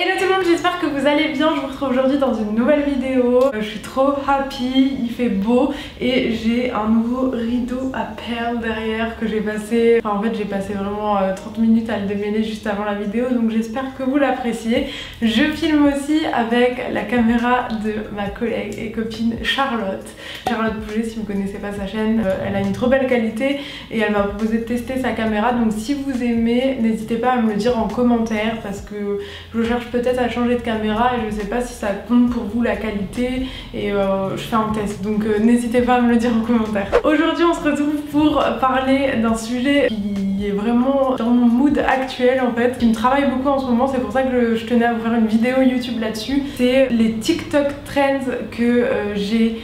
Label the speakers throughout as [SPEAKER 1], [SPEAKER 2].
[SPEAKER 1] Hello tout le monde, j'espère que vous allez bien. Je vous retrouve aujourd'hui dans une nouvelle vidéo. Je suis trop happy, il fait beau et j'ai un nouveau rideau à perles derrière que j'ai passé. Enfin en fait j'ai passé vraiment 30 minutes à le démêler juste avant la vidéo, donc j'espère que vous l'appréciez. Je filme aussi avec la caméra de ma collègue et copine Charlotte. Charlotte Pouget, si vous ne connaissez pas sa chaîne, elle a une trop belle qualité et elle m'a proposé de tester sa caméra. Donc si vous aimez, n'hésitez pas à me le dire en commentaire parce que je cherche peut-être à changer de caméra et je sais pas si ça compte pour vous la qualité et je fais un test, donc n'hésitez pas à me le dire en commentaire. Aujourd'hui on se retrouve pour parler d'un sujet qui est vraiment dans mon mood actuel en fait, qui me travaille beaucoup en ce moment, c'est pour ça que je tenais à vous faire une vidéo YouTube là-dessus. C'est les TikTok trends que j'ai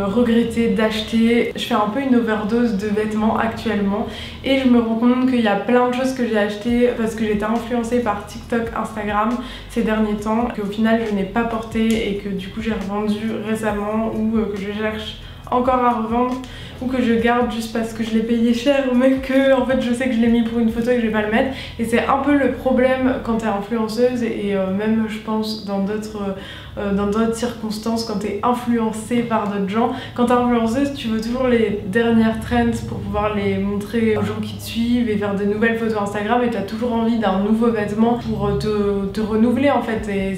[SPEAKER 1] regretter d'acheter. Je fais un peu une overdose de vêtements actuellement et je me rends compte qu'il y a plein de choses que j'ai achetées parce que j'étais influencée par TikTok, Instagram ces derniers temps, qu'au final je n'ai pas porté et que du coup j'ai revendu récemment ou que je cherche encore à revendre ou que je garde juste parce que je l'ai payé cher mais que en fait je sais que je l'ai mis pour une photo et que je vais pas le mettre. Et c'est un peu le problème quand t'es influenceuse et même je pense dans d'autres circonstances quand t'es influencée par d'autres gens. Quand t'es influenceuse tu veux toujours les dernières trends pour pouvoir les montrer aux gens qui te suivent et faire de nouvelles photos Instagram, et t'as toujours envie d'un nouveau vêtement pour te renouveler en fait, et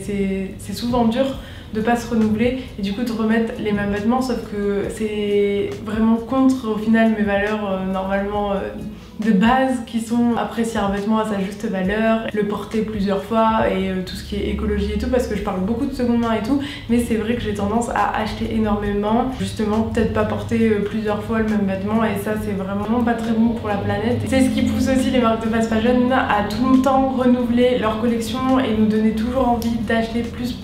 [SPEAKER 1] c'est souvent dur de pas se renouveler et du coup de remettre les mêmes vêtements, sauf que c'est vraiment contre au final mes valeurs normalement de base, qui sont apprécier un vêtement à sa juste valeur, le porter plusieurs fois et tout ce qui est écologie et tout, parce que je parle beaucoup de seconde main et tout, mais c'est vrai que j'ai tendance à acheter énormément, justement peut-être pas porter plusieurs fois le même vêtement, et ça c'est vraiment pas très bon pour la planète. C'est ce qui pousse aussi les marques de fast fashion à tout le temps renouveler leur collection et nous donner toujours envie d'acheter plus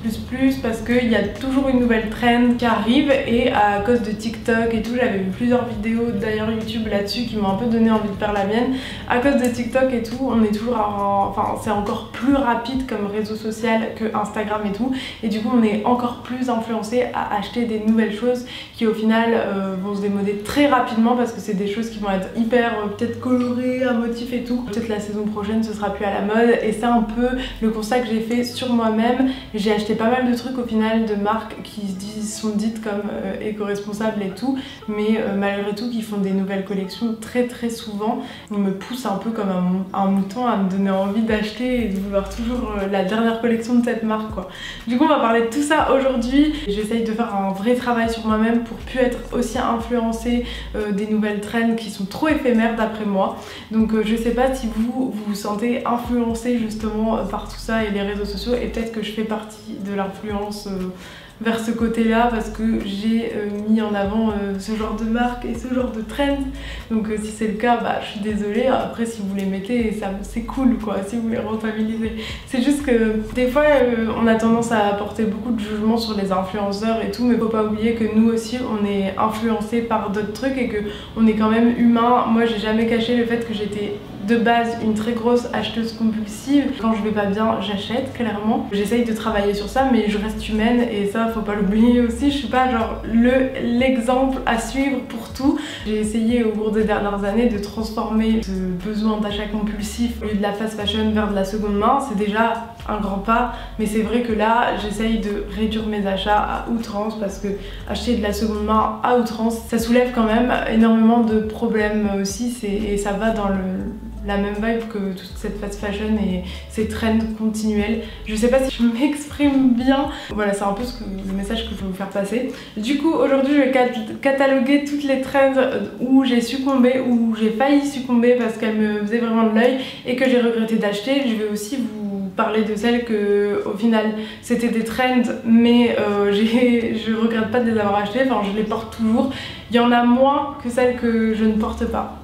[SPEAKER 1] parce qu'il y a toujours une nouvelle trend qui arrive. Et à cause de TikTok et tout, j'avais vu plusieurs vidéos d'ailleurs YouTube là-dessus qui m'ont un peu donné envie de faire la mienne. À cause de TikTok et tout, on est toujours enfin c'est encore plus rapide comme réseau social que Instagram et tout, et du coup on est encore plus influencé à acheter des nouvelles choses qui au final vont se démoder très rapidement parce que c'est des choses qui vont être hyper peut-être colorées, à motifs et tout. Peut-être la saison prochaine ce sera plus à la mode, et c'est un peu le constat que j'ai fait sur moi-même. J'ai acheté pas mal de trucs au final de marques qui sont dites comme éco-responsables et tout, mais malgré tout qui font des nouvelles collections très souvent. Ils me poussent un peu comme un mouton à me donner envie d'acheter et de vouloir toujours la dernière collection de cette marque quoi. Du coup on va parler de tout ça aujourd'hui. J'essaye de faire un vrai travail sur moi-même pour plus être aussi influencée des nouvelles trends qui sont trop éphémères d'après moi. Donc je sais pas si vous vous sentez influencé justement par tout ça et les réseaux sociaux, et peut-être que je fais partie de l'influence vers ce côté là parce que j'ai mis en avant ce genre de marque et ce genre de trend. Donc si c'est le cas, bah je suis désolée. Après si vous les mettez, c'est cool quoi, si vous les rentabilisez. C'est juste que des fois on a tendance à apporter beaucoup de jugement sur les influenceurs et tout, mais faut pas oublier que nous aussi on est influencés par d'autres trucs et que on est quand même humain. Moi j'ai jamais caché le fait que j'étais de base une très grosse acheteuse compulsive. Quand je vais pas bien, j'achète clairement. J'essaye de travailler sur ça, mais je reste humaine et ça faut pas l'oublier aussi. Je suis pas genre l'exemple à suivre pour tout. J'ai essayé au cours des dernières années de transformer ce besoin d'achat compulsif au lieu de la fast fashion vers de la seconde main. C'est déjà un grand pas, mais c'est vrai que là j'essaye de réduire mes achats à outrance parce que acheter de la seconde main à outrance ça soulève quand même énormément de problèmes aussi, et ça va dans la même vibe que toute cette fast fashion et ces trends continuels. Je sais pas si je m'exprime bien. Voilà, c'est un peu le message que je veux vous faire passer. Du coup aujourd'hui je vais cataloguer toutes les trends où j'ai succombé, où j'ai failli succomber parce qu'elles me faisaient vraiment de l'œil et que j'ai regretté d'acheter. Je vais aussi vous parler de celles que au final c'était des trends mais je regrette pas de les avoir achetées, enfin je les porte toujours. Il y en a moins que celles que je ne porte pas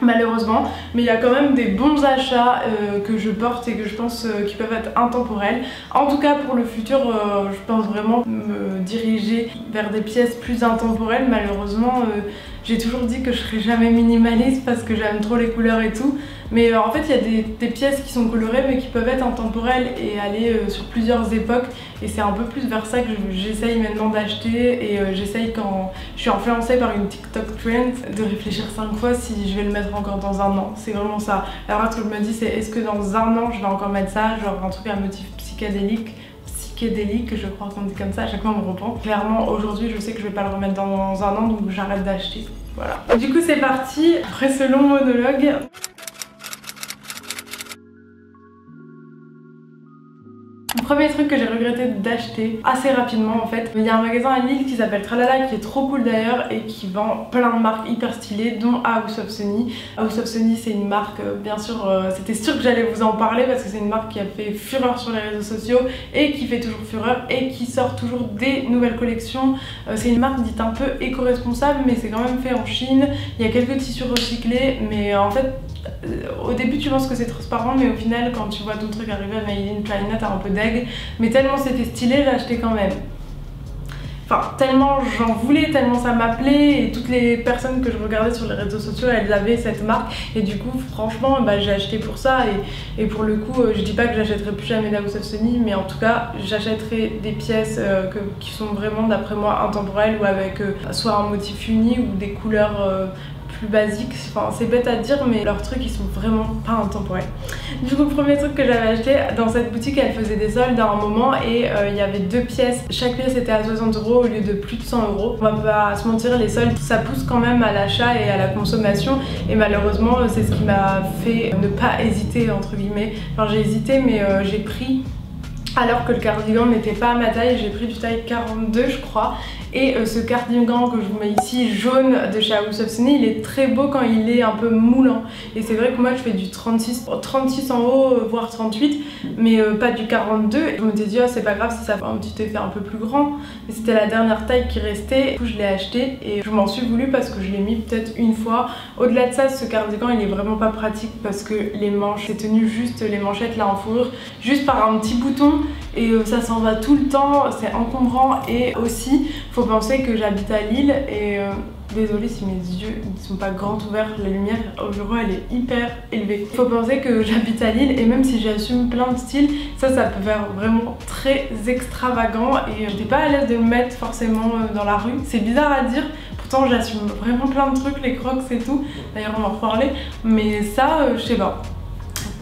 [SPEAKER 1] malheureusement, mais il y a quand même des bons achats que je porte et que je pense qui peuvent être intemporels. En tout cas pour le futur je pense vraiment me diriger vers des pièces plus intemporelles. Malheureusement j'ai toujours dit que je serais jamais minimaliste parce que j'aime trop les couleurs et tout, mais en fait il y a des pièces qui sont colorées mais qui peuvent être intemporelles et aller sur plusieurs époques, et c'est un peu plus vers ça que j'essaye maintenant d'acheter. Et j'essaye, quand je suis influencée par une TikTok trend, de réfléchir 5 fois si je vais le mettre encore dans un an. C'est vraiment ça. Alors là ce que je me dis c'est, est-ce que dans un an je vais encore mettre ça, genre un truc à motif psychologique psychédélique, je crois qu'on dit comme ça, à chaque fois on me reprend. Clairement aujourd'hui je sais que je vais pas le remettre dans un an, donc j'arrête d'acheter. Voilà. Du coup c'est parti, après ce long monologue. Premier truc que j'ai regretté d'acheter assez rapidement en fait, il y a un magasin à Lille qui s'appelle Tralala qui est trop cool d'ailleurs et qui vend plein de marques hyper stylées dont House of Sunny. House of Sunny c'est une marque, bien sûr c'était sûr que j'allais vous en parler parce que c'est une marque qui a fait fureur sur les réseaux sociaux et qui fait toujours fureur et qui sort toujours des nouvelles collections. C'est une marque dite un peu éco-responsable mais c'est quand même fait en Chine, il y a quelques tissus recyclés mais en fait au début tu penses que c'est transparent mais au final quand tu vois ton truc arriver à Made in China t'as un peu deg, mais tellement c'était stylé j'ai acheté quand même. Enfin tellement j'en voulais, tellement ça m'appelait et toutes les personnes que je regardais sur les réseaux sociaux elles avaient cette marque et du coup franchement bah, j'ai acheté pour ça et pour le coup je dis pas que j'achèterai plus jamais la House of Sunny mais en tout cas j'achèterai des pièces qui sont vraiment d'après moi intemporelles ou avec soit un motif uni ou des couleurs plus basiques, enfin c'est bête à dire mais leurs trucs ils sont vraiment pas intemporels. Du coup le premier truc que j'avais acheté dans cette boutique, elle faisait des soldes à un moment et il y avait 2 pièces, chaque pièce était à 60 € au lieu de plus de 100 €. On va pas se mentir, les soldes ça pousse quand même à l'achat et à la consommation et malheureusement c'est ce qui m'a fait ne pas hésiter entre guillemets. Enfin j'ai hésité mais j'ai pris alors que le cardigan n'était pas à ma taille, j'ai pris du taille 42 je crois. Et ce cardigan que je vous mets ici, jaune de chez House of Sunny, il est très beau quand il est un peu moulant. Et c'est vrai que moi je fais du 36 en haut, voire 38, mais pas du 42. Et je me suis dit, oh, c'est pas grave si ça fait un petit effet un peu plus grand. Mais c'était la dernière taille qui restait, du coup je l'ai acheté et je m'en suis voulu parce que je l'ai mis peut-être une fois. Au-delà de ça, ce cardigan il est vraiment pas pratique parce que les manches, c'est tenu juste les manchettes là en fourrure, juste par un petit bouton et ça s'en va tout le temps, c'est encombrant et aussi faut penser que j'habite à Lille et désolée si mes yeux ne sont pas grands ouverts, la lumière au bureau elle est hyper élevée. Faut penser que j'habite à Lille et même si j'assume plein de styles, ça peut faire vraiment très extravagant et j'étais pas à l'aise de le mettre forcément dans la rue. C'est bizarre à dire, pourtant j'assume vraiment plein de trucs, les crocs et tout, d'ailleurs on va en reparler, mais ça je sais pas.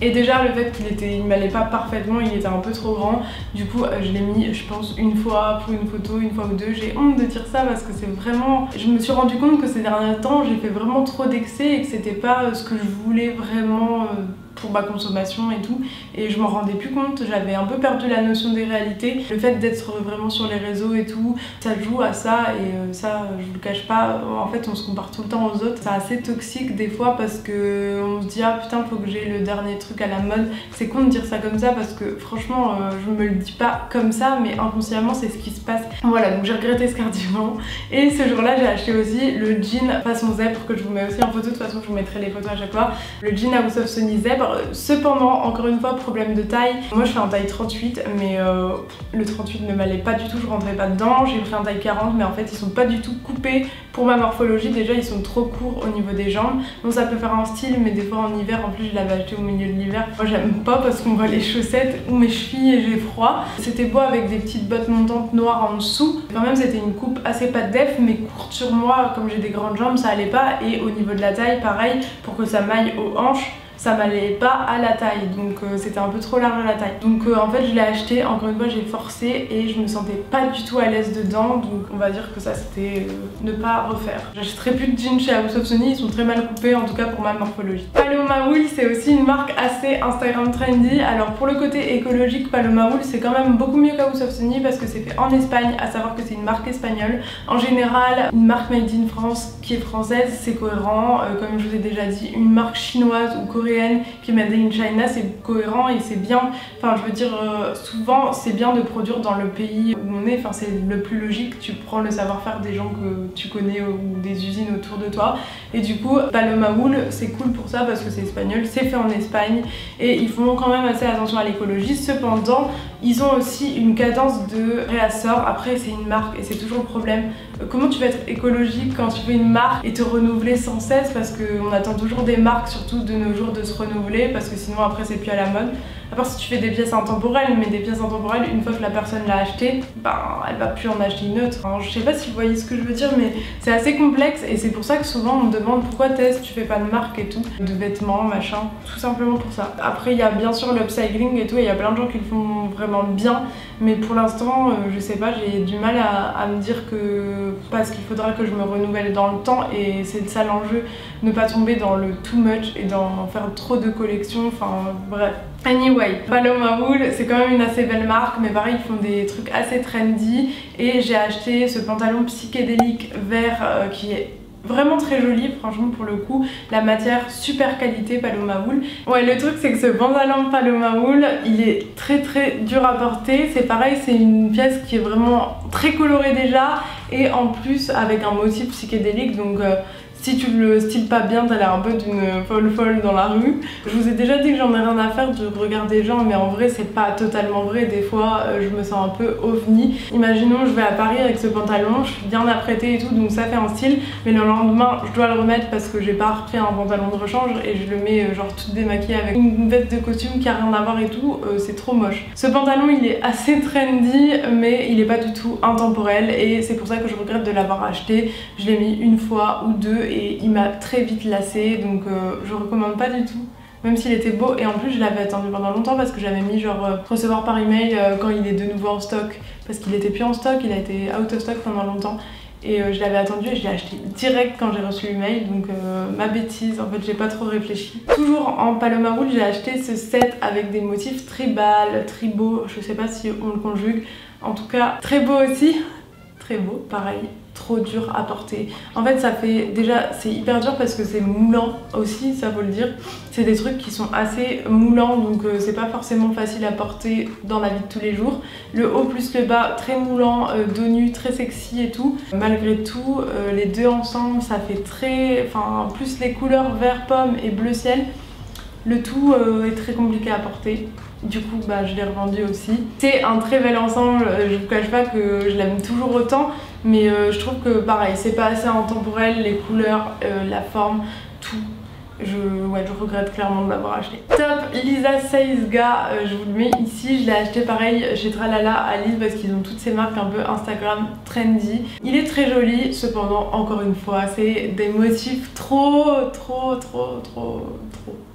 [SPEAKER 1] Et déjà le fait qu'il m'allait pas parfaitement, il était un peu trop grand. Du coup je l'ai mis je pense une fois pour une photo, une fois ou deux. J'ai honte de dire ça parce que c'est vraiment... Je me suis rendu compte que ces derniers temps j'ai fait vraiment trop d'excès et que c'était pas ce que je voulais vraiment pour ma consommation et tout, et je m'en rendais plus compte, j'avais un peu perdu la notion des réalités. Le fait d'être vraiment sur les réseaux et tout, ça joue à ça et ça je vous le cache pas, en fait on se compare tout le temps aux autres. C'est assez toxique des fois parce que on se dit ah putain faut que j'ai le dernier truc à la mode. C'est con de dire ça comme ça parce que franchement je me le dis pas comme ça mais inconsciemment c'est ce qui se passe. Voilà, donc j'ai regretté ce cardigan et ce jour là j'ai acheté aussi le jean façon zèbre que je vous mets aussi en photo, de toute façon je vous mettrai les photos à chaque fois. Le jean House of Sunny zèbre. Cependant, encore une fois, problème de taille. Moi je fais un taille 38 mais le 38 ne m'allait pas du tout, je rentrais pas dedans. J'ai pris un taille 40 mais en fait ils sont pas du tout coupés pour ma morphologie. Déjà ils sont trop courts au niveau des jambes. Donc ça peut faire un style mais des fois en hiver, en plus je l'avais acheté au milieu de l'hiver. Moi j'aime pas parce qu'on voit les chaussettes ou mes chevilles et j'ai froid. C'était beau avec des petites bottes montantes noires en dessous. Quand même c'était une coupe assez pas de def mais courte sur moi, comme j'ai des grandes jambes ça allait pas. Et au niveau de la taille pareil, pour que ça maille aux hanches, ça m'allait pas à la taille, donc c'était un peu trop large à la taille. Donc en fait je l'ai acheté, encore une fois j'ai forcé et je me sentais pas du tout à l'aise dedans, donc on va dire que ça c'était ne pas refaire. J'achèterai plus de jeans chez House of Sunny, ils sont très mal coupés en tout cas pour ma morphologie. Paloma Wool c'est aussi une marque assez Instagram trendy. Alors pour le côté écologique, Paloma Wool c'est quand même beaucoup mieux qu'House of Sunny parce que c'est fait en Espagne, à savoir que c'est une marque espagnole. En général une marque made in France qui est française c'est cohérent, comme je vous ai déjà dit, une marque chinoise ou coréenne qui est made in China c'est cohérent et c'est bien, enfin je veux dire souvent c'est bien de produire dans le pays où on est, enfin c'est le plus logique, tu prends le savoir-faire des gens que tu connais ou des usines autour de toi et du coup Paloma Wool c'est cool pour ça parce que c'est espagnol, c'est fait en Espagne et ils font quand même assez attention à l'écologie. Cependant ils ont aussi une cadence de réassort, après c'est une marque et c'est toujours le problème, comment tu vas être écologique quand tu veux une marque et te renouveler sans cesse parce qu'on attend toujours des marques surtout de nos jours de se renouveler parce que sinon après c'est plus à la mode. À part si tu fais des pièces intemporelles, mais des pièces intemporelles, une fois que la personne l'a acheté, ben elle va plus en acheter une autre. Alors, je sais pas si vous voyez ce que je veux dire, mais c'est assez complexe et c'est pour ça que souvent on me demande pourquoi Tess tu fais pas de marque et tout, de vêtements, machin, tout simplement pour ça. Après il y a bien sûr l'upcycling et tout, et il y a plein de gens qui le font vraiment bien, mais pour l'instant je sais pas, j'ai du mal à me dire que parce qu'il faudra que je me renouvelle dans le temps, et c'est ça l'enjeu, ne pas tomber dans le too much et d'en faire trop de collections, enfin bref. Anyway, Paloma Wool c'est quand même une assez belle marque, mais pareil ils font des trucs assez trendy, et j'ai acheté ce pantalon psychédélique vert qui est vraiment très joli, franchement pour le coup, la matière super qualité Paloma Wool. Ouais, le truc c'est que ce pantalon Paloma Wool il est très dur à porter, c'est pareil, c'est une pièce qui est vraiment très colorée déjà, et en plus avec un motif psychédélique, donc si tu le styles pas bien, t'as l'air un peu d'une folle dans la rue. Je vous ai déjà dit que j'en ai rien à faire de regarder les gens, mais en vrai c'est pas totalement vrai. Des fois je me sens un peu ovni. Imaginons je vais à Paris avec ce pantalon, je suis bien apprêtée et tout, donc ça fait un style, mais le lendemain je dois le remettre parce que j'ai pas repris un pantalon de rechange et je le mets genre toute démaquillée avec une veste de costume qui a rien à voir et tout, c'est trop moche. Ce pantalon il est assez trendy, mais il est pas du tout intemporel, et c'est pour ça que je regrette de l'avoir acheté. Je l'ai mis une fois ou deux et il m'a très vite lassé, donc je recommande pas du tout, même s'il était beau. Et en plus je l'avais attendu pendant longtemps parce que j'avais mis genre recevoir par email quand il est de nouveau en stock, parce qu'il était plus en stock, il a été out of stock pendant longtemps, et je l'avais attendu et je l'ai acheté direct quand j'ai reçu l'email, donc ma bêtise, en fait j'ai pas trop réfléchi. Toujours en Paloma Wool, j'ai acheté ce set avec des motifs tribal, tribaux, je sais pas si on le conjugue, en tout cas très beau aussi, très beau, pareil. Trop dur à porter. En fait ça fait déjà, c'est hyper dur parce que c'est moulant aussi, ça faut le dire. C'est des trucs qui sont assez moulants, donc c'est pas forcément facile à porter dans la vie de tous les jours. Le haut plus le bas très moulant, dos nu, très sexy et tout. Malgré tout les deux ensemble ça fait très, enfin plus les couleurs vert pomme et bleu ciel, le tout est très compliqué à porter. Du coup bah je l'ai revendu aussi. C'est un très bel ensemble, je vous cache pas que je l'aime toujours autant, mais je trouve que pareil c'est pas assez intemporel, les couleurs, la forme, tout. Je regrette clairement de l'avoir acheté. Top Lisa Saizga, je vous le mets ici, je l'ai acheté pareil chez Tralala à Lille parce qu'ils ont toutes ces marques un peu Instagram trendy. Il est très joli, cependant encore une fois c'est des motifs trop.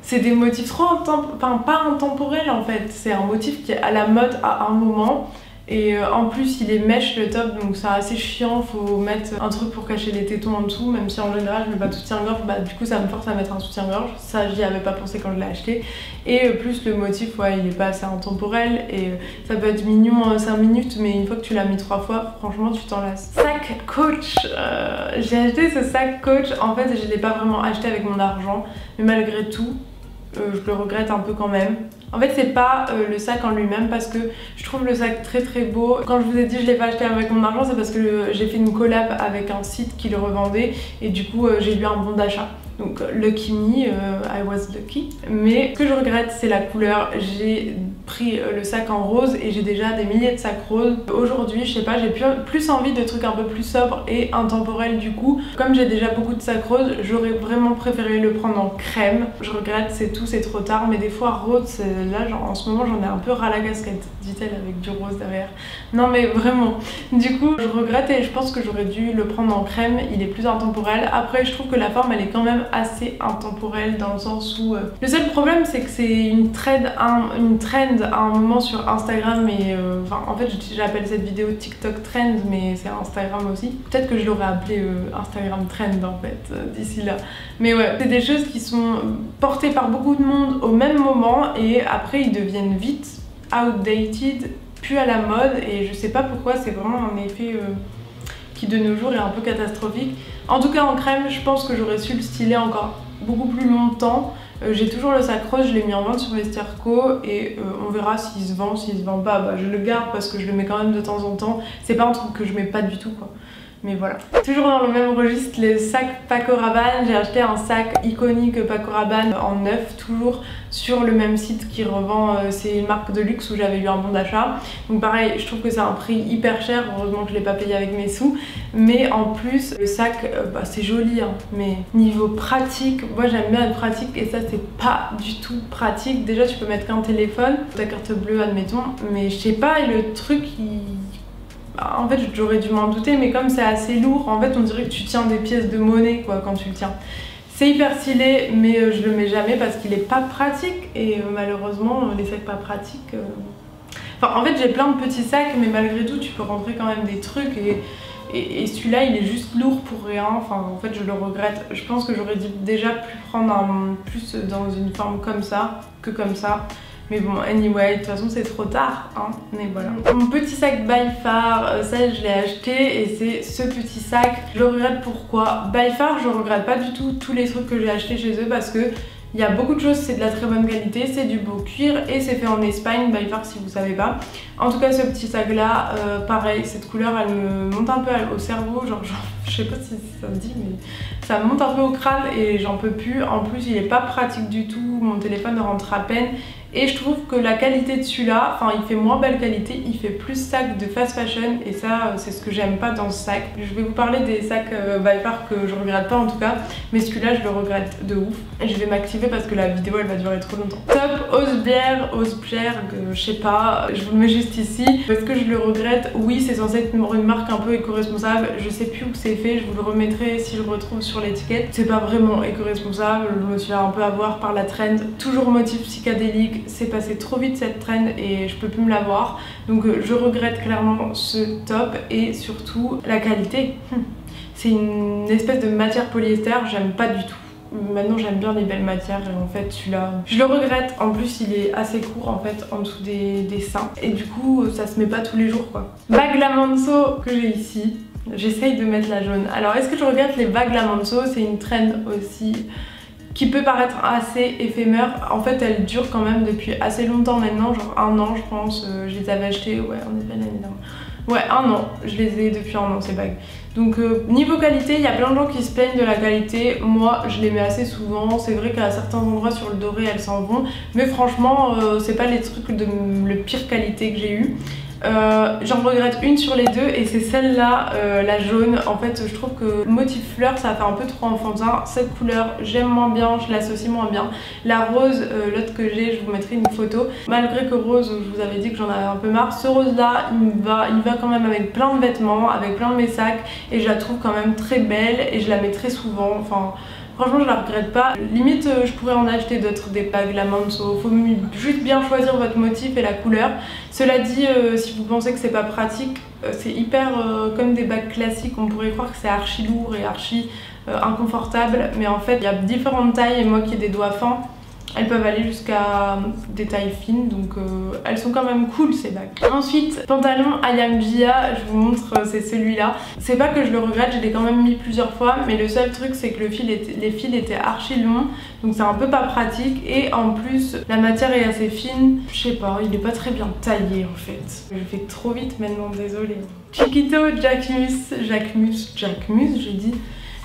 [SPEAKER 1] C'est des motifs trop pas intemporels en fait, c'est un motif qui est à la mode à un moment. Et en plus il est mèche le top, donc c'est assez chiant, faut mettre un truc pour cacher les tétons en dessous, même si en général je mets pas de soutien-gorge, bah du coup ça me force à mettre un soutien-gorge, ça j'y avais pas pensé quand je l'ai acheté. Et plus le motif, ouais il est pas assez intemporel, et ça peut être mignon 5 minutes, mais une fois que tu l'as mis 3 fois, franchement tu t'en lasses. Sac Coach, j'ai acheté ce sac Coach, en fait je l'ai pas vraiment acheté avec mon argent, mais malgré tout, je le regrette un peu quand même. En fait c'est pas le sac en lui-même, parce que je trouve le sac très beau. Quand je vous ai dit je l'ai pas acheté avec mon argent, c'est parce que j'ai fait une collab avec un site qui le revendait, et du coup j'ai eu un bon d'achat. Donc lucky me, I was lucky. Mais ce que je regrette c'est la couleur. J'ai pris le sac en rose et j'ai déjà des milliers de sacs roses. Aujourd'hui je sais pas, j'ai plus envie de trucs un peu plus sobres et intemporels du coup. Comme j'ai déjà beaucoup de sacs roses, j'aurais vraiment préféré le prendre en crème. Je regrette, c'est tout, c'est trop tard, mais des fois rose, là genre, en ce moment j'en ai un peu ras la casquette, dit-elle avec du rose derrière. Non mais vraiment, du coup je regrette et je pense que j'aurais dû le prendre en crème, il est plus intemporel. Après je trouve que la forme elle est quand même assez intemporelle, dans le sens où le seul problème c'est que c'est une trend à un moment sur Instagram, et enfin en fait j'appelle cette vidéo TikTok trend, mais c'est Instagram aussi. Peut-être que je l'aurais appelé Instagram trend en fait d'ici là. Mais ouais, c'est des choses qui sont portées par beaucoup de monde au même moment, et après ils deviennent vite outdated, plus à la mode, et je sais pas pourquoi, c'est vraiment un effet qui de nos jours est un peu catastrophique. En tout cas en crème, je pense que j'aurais su le styler encore beaucoup plus longtemps. J'ai toujours le sac rose, je l'ai mis en vente sur Vestiaire.co, et on verra s'il se vend, s'il se vend pas, bah, je le garde parce que je le mets quand même de temps en temps. C'est pas un truc que je mets pas du tout quoi. Mais voilà. Toujours dans le même registre, les sacs Paco Rabanne. J'ai acheté un sac iconique Paco Rabanne en neuf, toujours sur le même site qui revend, c'est une marque de luxe où j'avais eu un bon d'achat. Donc pareil, je trouve que c'est un prix hyper cher, heureusement que je l'ai pas payé avec mes sous. Mais en plus, le sac, c'est joli, hein, mais niveau pratique, moi j'aime bien être pratique et ça c'est pas du tout pratique. Déjà tu peux mettre qu'un téléphone, ta carte bleue admettons, mais je sais pas, le truc en fait j'aurais dû m'en douter, mais comme c'est assez lourd, en fait on dirait que tu tiens des pièces de monnaie quoi quand tu le tiens. C'est hyper stylé, mais je le mets jamais parce qu'il est pas pratique et malheureusement les sacs pas pratiques... Enfin en fait j'ai plein de petits sacs, mais malgré tout tu peux rentrer quand même des trucs et celui-là il est juste lourd pour rien, enfin en fait je le regrette. Je pense que j'aurais dû déjà prendre plus dans une forme comme ça que comme ça. Mais bon, anyway, de toute façon c'est trop tard, hein, mais voilà. Mon petit sac By Far, ça je l'ai acheté et c'est ce petit sac. Je le regrette pourquoi? By Far, je regrette pas du tout tous les trucs que j'ai achetés chez eux parce que il y a beaucoup de choses, c'est de la très bonne qualité, c'est du beau cuir et c'est fait en Espagne, By Far si vous savez pas. En tout cas ce petit sac là, pareil, cette couleur elle me monte un peu au cerveau, genre je sais pas si ça se dit mais ça me monte un peu au crâne et j'en peux plus. En plus il est pas pratique du tout, mon téléphone rentre à peine. Et je trouve que la qualité de celui-là, enfin il fait moins belle qualité, il fait plus sac de fast fashion et ça c'est ce que j'aime pas dans ce sac. Je vais vous parler des sacs By Far que je regrette pas en tout cas, mais celui-là je le regrette de ouf. Et je vais m'activer parce que la vidéo elle va durer trop longtemps. Top Osberg, je sais pas, je vous le mets juste ici. Est-ce que je le regrette? Oui, c'est censé être une marque un peu éco-responsable, je sais plus où c'est fait, je vous le remettrai si je le retrouve sur l'étiquette. C'est pas vraiment éco-responsable, je me suis un peu avoir par la trend, toujours motif psychédélique. C'est passé trop vite cette trend et je peux plus me l'avoir, donc je regrette clairement ce top et surtout la qualité. C'est une espèce de matière polyester, j'aime pas du tout. Maintenant j'aime bien les belles matières et en fait celui-là je le regrette. En plus il est assez court en fait en dessous des seins et du coup ça se met pas tous les jours quoi. Bague Lamanso que j'ai ici, j'essaye de mettre la jaune. Alors est-ce que je regrette les bagues Lamanso? C'est une trend aussi qui peut paraître assez éphémère. En fait elle dure quand même depuis assez longtemps maintenant, genre 1 an je pense. Je les avais achetées, ouais on est pas l'année dernière. Ouais 1 an, je les ai depuis 1 an ces bagues. Donc niveau qualité, il y a plein de gens qui se plaignent de la qualité. Moi je les mets assez souvent, c'est vrai qu'à certains endroits sur le doré elles s'en vont. Mais franchement c'est pas les trucs de le pire qualité que j'ai eu. J'en regrette une sur les deux et c'est celle-là, la jaune. En fait je trouve que le motif fleur ça fait un peu trop enfantin. Cette couleur j'aime moins bien, je l'associe moins bien. La rose, l'autre que j'ai, je vous mettrai une photo. Malgré que rose, je vous avais dit que j'en avais un peu marre, ce rose là il va quand même avec plein de vêtements, avec plein de mes sacs et je la trouve quand même très belle et je la mets très souvent. Enfin franchement je la regrette pas. Limite je pourrais en acheter d'autres, des bagues Lamanso. Faut juste bien choisir votre motif et la couleur. Cela dit, si vous pensez que c'est pas pratique, c'est hyper comme des bagues classiques. On pourrait croire que c'est archi lourd et archi inconfortable, mais en fait il y a différentes tailles et moi qui ai des doigts fins, elles peuvent aller jusqu'à des tailles fines, donc elles sont quand même cool ces bagues. Ensuite, pantalon Ayam Gia, je vous montre, c'est celui-là. C'est pas que je le regrette, je l'ai quand même mis plusieurs fois, mais le seul truc c'est que les fils étaient archi longs, donc c'est un peu pas pratique. Et en plus, la matière est assez fine, je sais pas, il est pas très bien taillé en fait. Je fais trop vite maintenant, désolée. Chiquito Jacquemus, j'ai dit.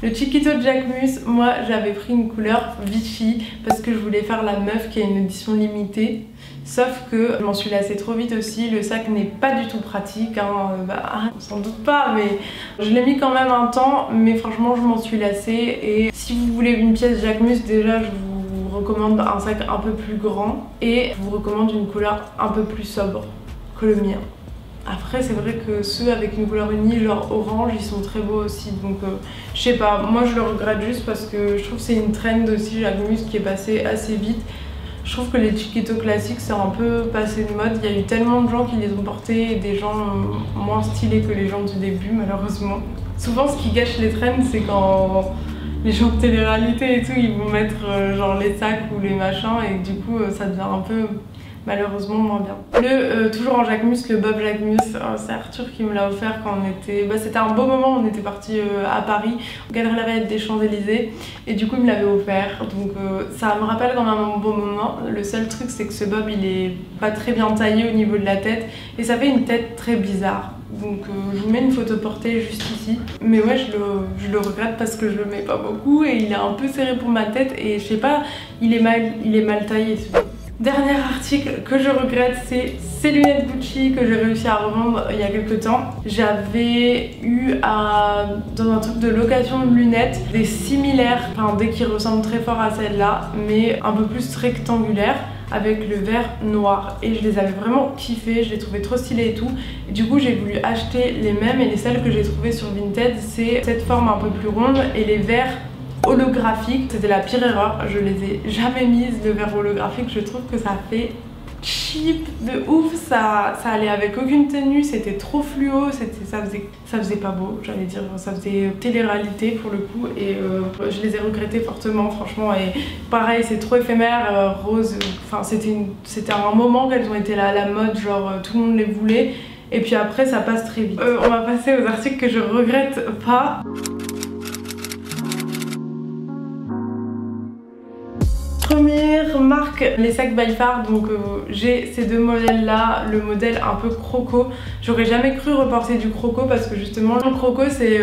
[SPEAKER 1] Le Chiquito Jacquemus, moi j'avais pris une couleur Vichy parce que je voulais faire la meuf qui a une édition limitée. Sauf que je m'en suis lassée trop vite aussi, le sac n'est pas du tout pratique, hein. On s'en doute pas, mais je l'ai mis quand même un temps, mais franchement je m'en suis lassée. Et si vous voulez une pièce Jacquemus, déjà je vous recommande un sac un peu plus grand et je vous recommande une couleur un peu plus sobre que le mien. Après c'est vrai que ceux avec une couleur unie genre orange ils sont très beaux aussi, donc je sais pas, moi je le regrette juste parce que je trouve que c'est une trend aussi Jacquemus qui est passée assez vite. Je trouve que les Chiquito classiques c'est un peu passé de mode, il y a eu tellement de gens qui les ont portés et des gens moins stylés que les gens du début malheureusement. Souvent ce qui gâche les trends c'est quand les gens de télé-réalité et tout ils vont mettre genre les sacs ou les machins et du coup ça devient un peu malheureusement moins bien. Toujours en Jacquemus, le Bob Jacquemus, c'est Arthur qui me l'a offert quand on était... c'était un beau moment, on était parti à Paris, au Galeries Lafayette des Champs-Élysées, et du coup il me l'avait offert, donc ça me rappelle quand même un beau moment. Le seul truc c'est que ce Bob il est pas très bien taillé au niveau de la tête, et ça fait une tête très bizarre. donc je vous mets une photo portée juste ici. Mais ouais, je le regrette parce que je le mets pas beaucoup et il est un peu serré pour ma tête et je sais pas, il est mal taillé. Dernier article que je regrette, c'est ces lunettes Gucci que j'ai réussi à revendre il y a quelques temps. J'avais eu dans un truc de location de lunettes des similaires, enfin des qui ressemblent très fort à celle-là, mais un peu plus rectangulaires, avec le verre noir, et je les avais vraiment kiffé, je les trouvais trop stylés et tout, et du coup j'ai voulu acheter les mêmes, et les celles que j'ai trouvées sur Vinted, c'est cette forme un peu plus ronde et les verres holographiques. C'était la pire erreur, je les ai jamais mises, le verre holographique. Je trouve que ça fait cheap de ouf, ça allait avec aucune tenue, c'était trop fluo, ça faisait pas beau, j'allais dire, ça faisait télé-réalité pour le coup, et je les ai regrettés fortement franchement. Et pareil, c'est trop éphémère, rose, enfin c'était un moment qu'elles ont été là à la mode, genre tout le monde les voulait, et puis après ça passe très vite. On va passer aux articles que je regrette pas. Première marque, les sacs by Far. Donc j'ai ces deux modèles là, le modèle un peu croco. J'aurais jamais cru reporter du croco parce que justement le croco c'est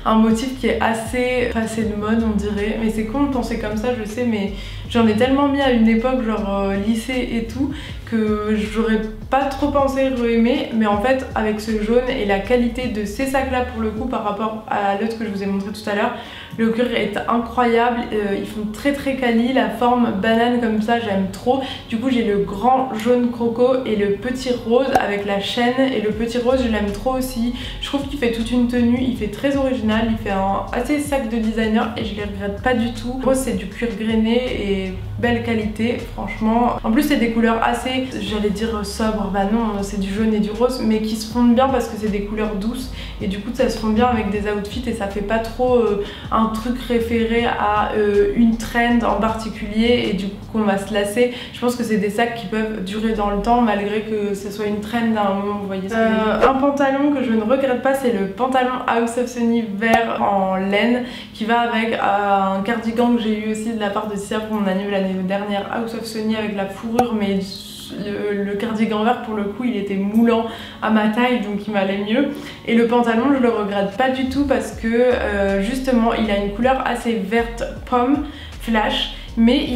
[SPEAKER 1] un motif qui est assez passé de mode on dirait, mais c'est con de penser comme ça, je sais, mais j'en ai tellement mis à une époque genre lycée et tout que j'aurais pas trop pensé re-aimer, mais en fait avec ce jaune et la qualité de ces sacs là pour le coup par rapport à l'autre que je vous ai montré tout à l'heure, le cuir est incroyable, ils font très quali, la forme banane comme ça j'aime trop. Du coup j'ai le grand jaune croco et le petit rose avec la chaîne, et le petit rose je l'aime trop aussi, je trouve qu'il fait toute une tenue, il fait très original, il fait un assez sac de designer et je les regrette pas du tout. Le rose c'est du cuir grainé et belle qualité franchement, en plus c'est des couleurs assez, j'allais dire sobres, bah non c'est du jaune et du rose, mais qui se fondent bien parce que c'est des couleurs douces et du coup ça se fond bien avec des outfits et ça fait pas trop un truc référé à une trend en particulier et du coup qu'on va se lasser. Je pense que c'est des sacs qui peuvent durer dans le temps malgré que ce soit une trend à un moment, vous voyez ce que je veux dire. Un pantalon que je ne regrette pas, c'est le pantalon House of Sunny vert en laine qui va avec un cardigan que j'ai eu aussi de la part de Sia pour mon anniversaire l'année dernière, House of Sunny avec la fourrure, mais le cardigan vert pour le coup il était moulant à ma taille donc il m'allait mieux. Et le pantalon je le regrette pas du tout parce que justement il a une couleur assez verte pomme flash, mais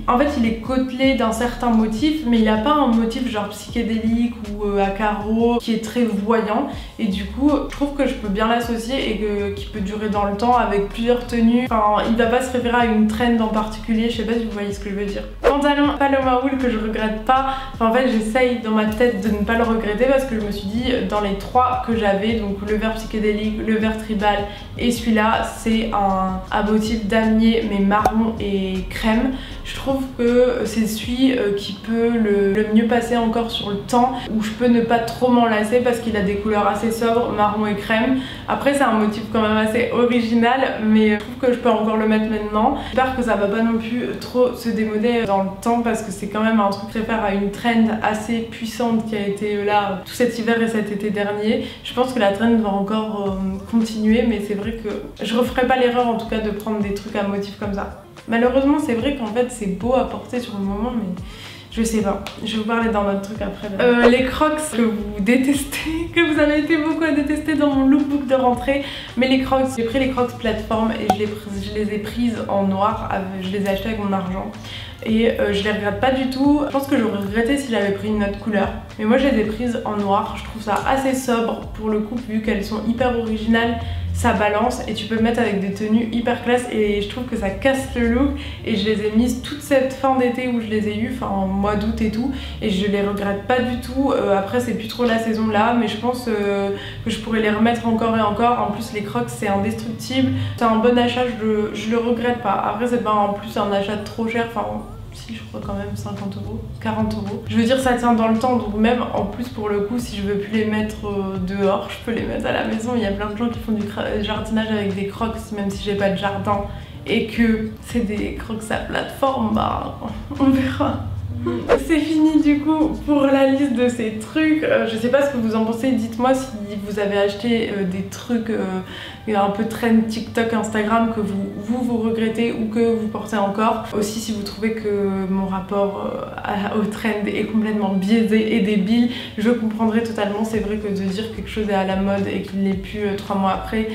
[SPEAKER 1] en fait il est côtelé d'un certain motif, mais il n'a pas un motif genre psychédélique ou à carreaux qui est très voyant, et du coup je trouve que je peux bien l'associer et qu'il peut durer dans le temps avec plusieurs tenues. Enfin il va pas se référer à une trend en particulier, je sais pas si vous voyez ce que je veux dire. Pantalon Paloma Wool que je regrette pas, enfin, en fait j'essaye dans ma tête de ne pas le regretter parce que je me suis dit dans les trois que j'avais, donc le vert psychédélique, le vert tribal et celui-là, c'est un motif damier mais marron et crème. Je trouve que c'est celui qui peut le mieux passer encore sur le temps, où je peux ne pas trop m'en lasser parce qu'il a des couleurs assez sobres, marron et crème. Après c'est un motif quand même assez original, mais je trouve que je peux encore le mettre maintenant. J'espère que ça va pas non plus trop se démoder dans le temps parce que c'est quand même un truc qui réfère à une trend assez puissante qui a été là tout cet hiver et cet été dernier. Je pense que la trend va encore continuer, mais c'est vrai que je referai pas l'erreur en tout cas de prendre des trucs à motif comme ça. Malheureusement c'est vrai qu'en fait c'est beau à porter sur le moment, mais je sais pas, je vais vous parler d'un autre truc après. Les crocs que vous détestez, que vous avez été beaucoup à détester dans mon lookbook de rentrée, mais les crocs, j'ai pris les crocs plateforme et je les ai prises en noir, je les ai achetées avec mon argent. Et je les regrette pas du tout. Je pense que j'aurais regretté si j'avais pris une autre couleur, mais moi je les ai prises en noir. Je trouve ça assez sobre pour le coup, vu qu'elles sont hyper originales, ça balance et tu peux le mettre avec des tenues hyper classe, et je trouve que ça casse le look. Et je les ai mises toute cette fin d'été où je les ai eues, enfin en mois d'août et tout, et je les regrette pas du tout. Après c'est plus trop la saison là, mais je pense que je pourrais les remettre encore et encore. En plus les crocs c'est indestructible, c'est un bon achat, je le regrette pas. Après c'est pas en plus un achat trop cher, enfin si, je crois quand même 50 €, 40 €. Je veux dire ça tient dans le temps, donc même en plus pour le coup si je veux plus les mettre dehors, je peux les mettre à la maison. Il y a plein de gens qui font du jardinage avec des crocs même si j'ai pas de jardin et que c'est des crocs à plateforme, bah on verra. C'est fini du coup pour la liste de ces trucs. Je sais pas ce que vous en pensez, dites-moi si vous avez acheté des trucs un peu trend TikTok, Instagram que vous regrettez ou que vous portez encore. Aussi si vous trouvez que mon rapport au trend est complètement biaisé et débile, je comprendrai totalement. C'est vrai que de dire quelque chose est à la mode et qu'il l'est plus 3 mois après,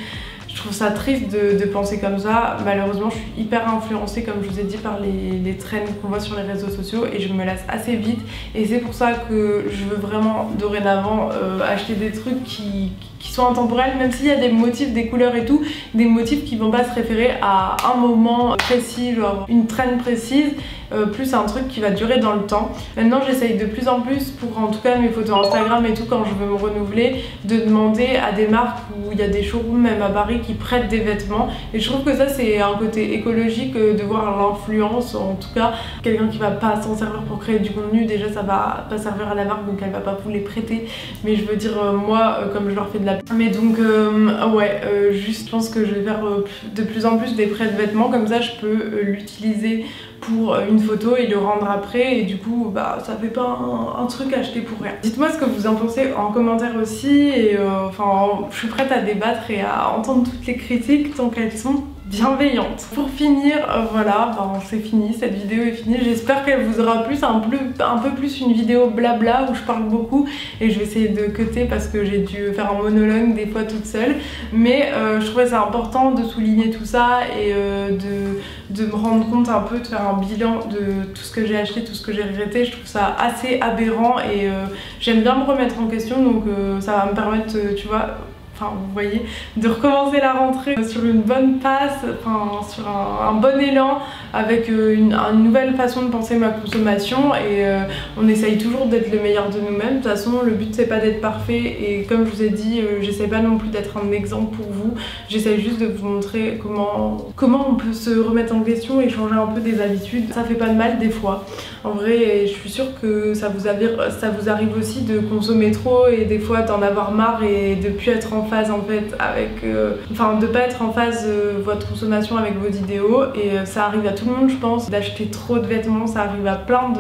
[SPEAKER 1] je trouve ça triste de penser comme ça. Malheureusement, je suis hyper influencée, comme je vous ai dit, par les trends qu'on voit sur les réseaux sociaux et je me lasse assez vite. Et c'est pour ça que je veux vraiment dorénavant acheter des trucs qui sont intemporels, même s'il y a des motifs, des couleurs et tout, des motifs qui vont pas se référer à un moment précis, genre une trend précise, plus un truc qui va durer dans le temps. Maintenant j'essaye de plus en plus, pour en tout cas mes photos Instagram et tout, quand je veux me renouveler, de demander à des marques où il y a des showrooms même à Paris qui prêtent des vêtements, et je trouve que ça c'est un côté écologique de voir l'influence, en tout cas quelqu'un qui va pas s'en servir pour créer du contenu, déjà ça va pas servir à la marque donc elle va pas vous les prêter, mais je veux dire moi comme je leur fais de la pub. Mais donc ouais, juste je pense que je vais faire de plus en plus des prêts de vêtements, comme ça je peux l'utiliser pour une photo et le rendre après, et du coup bah ça fait pas un truc acheté pour rien. Dites-moi ce que vous en pensez en commentaire aussi, et enfin je suis prête à débattre et à entendre toutes les critiques tant qu'elles sont bienveillante. Pour finir, voilà, enfin, c'est fini, cette vidéo est finie. J'espère qu'elle vous aura plu. C'est un peu plus une vidéo blabla où je parle beaucoup et je vais essayer de cutter parce que j'ai dû faire un monologue des fois toute seule. Mais je trouvais ça important de souligner tout ça et de me rendre compte un peu, de faire un bilan de tout ce que j'ai acheté, tout ce que j'ai regretté. Je trouve ça assez aberrant et j'aime bien me remettre en question, donc ça va me permettre, tu vois, enfin vous voyez, de recommencer la rentrée sur une bonne passe, enfin sur un bon élan, avec une nouvelle façon de penser ma consommation, et on essaye toujours d'être le meilleur de nous-mêmes. De toute façon le but c'est pas d'être parfait, et comme je vous ai dit, j'essaie pas non plus d'être un exemple pour vous, j'essaie juste de vous montrer comment on peut se remettre en question et changer un peu des habitudes. Ça fait pas de mal des fois, en vrai, et je suis sûre que ça vous arrive aussi de consommer trop et des fois d'en avoir marre et de plus être en phase en fait avec enfin de pas être en phase votre consommation avec vos idéaux, et ça arrive à tout le monde je pense, d'acheter trop de vêtements, ça arrive à plein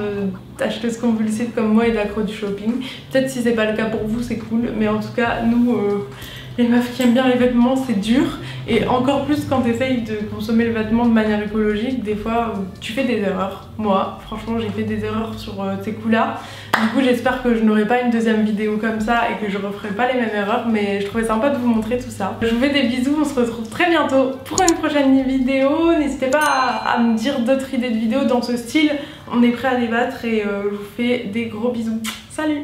[SPEAKER 1] d'acheteuses compulsives comme moi et d'accro du shopping. Peut-être si c'est pas le cas pour vous c'est cool, mais en tout cas nous les meufs qui aiment bien les vêtements c'est dur, et encore plus quand tu essayes de consommer le vêtement de manière écologique, des fois tu fais des erreurs. Moi franchement j'ai fait des erreurs sur ces coups-là. Du coup j'espère que je n'aurai pas une deuxième vidéo comme ça et que je referai pas les mêmes erreurs, mais je trouvais sympa de vous montrer tout ça. Je vous fais des bisous, on se retrouve très bientôt pour une prochaine vidéo. N'hésitez pas à me dire d'autres idées de vidéos dans ce style, on est prêt à débattre, et je vous fais des gros bisous. Salut!